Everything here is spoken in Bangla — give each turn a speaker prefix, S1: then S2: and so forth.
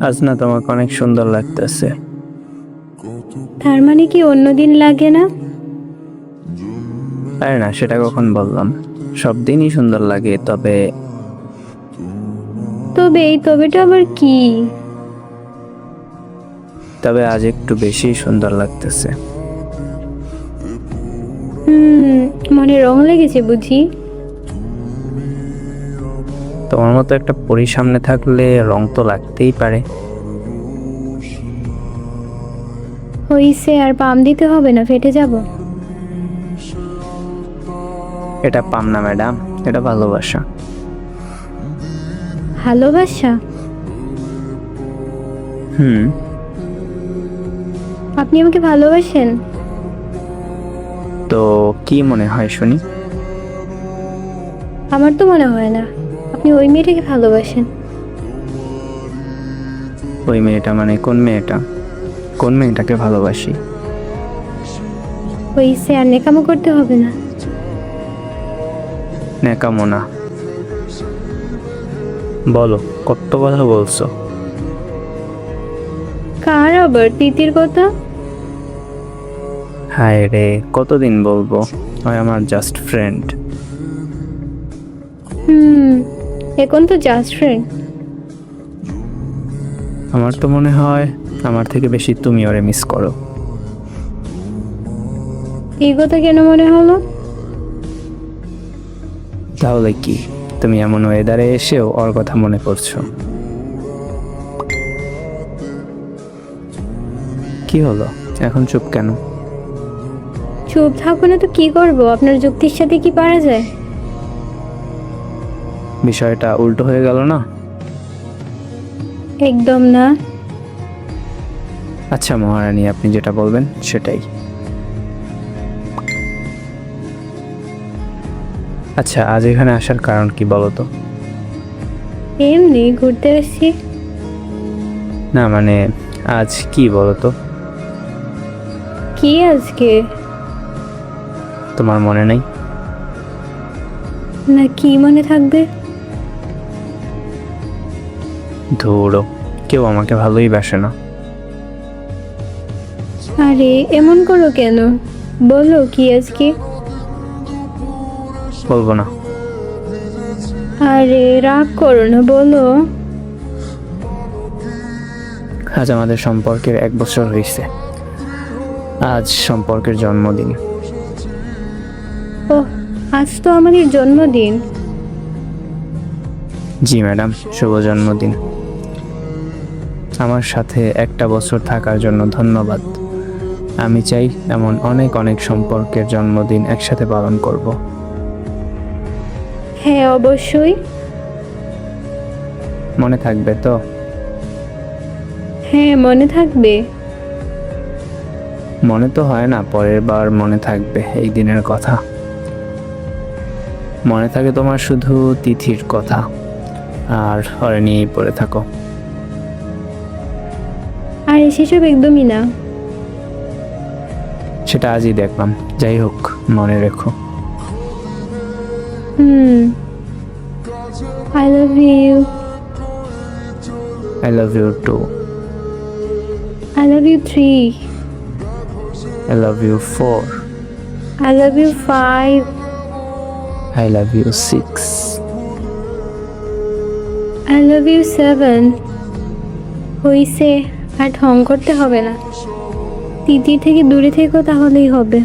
S1: আজ না তোমাকে অনেক সুন্দর লাগতেছে।
S2: তার মানে কি অন্যদিন লাগে না?
S1: আরে না, সেটা কখন বললাম? সব দিনই সুন্দর লাগে, তবে
S2: তবে এই তবেটা আবার কি?
S1: তবে আজ একটু বেশি সুন্দর লাগতেছে।
S2: মনে রং লেগেছে বুঝি?
S1: তোমার মতো একটা পরীর সামনে থাকলে রং তো লাগতেই পারে।
S2: হইছে, আর পাম দিতে হবে না, ফেটে যাব।
S1: এটা পাম না ম্যাডাম, এটা ভালোবাসা।
S2: ভালোবাসা?
S1: হুম।
S2: আপনি আমাকে ভালোবাসেন?
S1: তো কি মনে হয় শুনি?
S2: আমার তো মনে হয় না। আপনি ওই মেয়েটাকে ভালোবাসেন।
S1: ওই মেয়েটা মানে কোন মেয়েটা? কোন মেয়েটাকে ভালোবাসি?
S2: হইছে, আর নেকামো করতে হবে না।
S1: ন্যাকামো না। বলো, কত কথা বলছো?
S2: কার আবার? তিতির কথা?
S1: হায় রে, কতদিন বলবো? হয় আমার জাস্ট ফ্রেন্ড।
S2: এখন তো জাস্ট ফ্রেন্ড।
S1: আমার তো মনে হয় আমার থেকে বেশি তুমি ওরে মিস করো।
S2: এই কথা কেন মনে হলো?
S1: তাহলে কি তুমি এমন ওয়েদারে এসেও ওর কথা মনে করছো? কি হলো, এখন চুপ কেন?
S2: চুপ থাকবো না তো কি করব? আপনার যুক্তির সাথে কি পারা যায়?
S1: বিষয়টা উল্টো হয়ে গেল না?
S2: একদম না।
S1: আচ্ছা মহারানী, আপনি যেটা বলবেন সেটাই। আচ্ছা, আজ এখানে আসার কারণ কি বলো তো?
S2: এমনি ঘুরতে আসছি।
S1: না মানে, আজ কি বলো তো?
S2: কি আজকে?
S1: তোমার মনে নেই?
S2: না, কি মনে থাকবে?
S1: ধুরো, কেউ আমাকে ভালোই বাসে না।
S2: আরে এমন করো কেন? বলো কি আজকে?
S1: বলবো না।
S2: আরে রাগ করো না, বলো।
S1: আজ আমাদের সম্পর্কের 1 বছর হয়েছে। আজ সম্পর্কের জন্মদিন।
S2: ওহ, আজ তো আমাদের জন্মদিন।
S1: জি ম্যাডাম, শুভ জন্মদিন। আমার সাথে 1টা বছর থাকার জন্য ধন্যবাদ। আমি চাই এমন অনেক অনেক সম্পর্কের জন্মদিন একসাথে পালন করব।
S2: হ্যাঁ অবশ্যই।
S1: মনে থাকবে তো?
S2: হ্যাঁ মনে থাকবে।
S1: মনে তো হয় না, পরের বার মনে থাকবে এই দিনের কথা। মনে থাকে তোমার শুধু তিথির কথা, আর ওরে নিয়েই পড়ে থাকো।
S2: আরে সেসব একদমই না।
S1: সেটা আজই দেখলাম। যাই হোক, মনে রেখো।
S2: I love you.
S1: I love you too.
S2: I love you 3।
S1: I love you 4।
S2: I love you 5।
S1: I love you 6।
S2: I love you 7। হইছে, আর ঢং করতে হবে না। তিতির থেকে দূরে থেকো, তাহলেই হবে।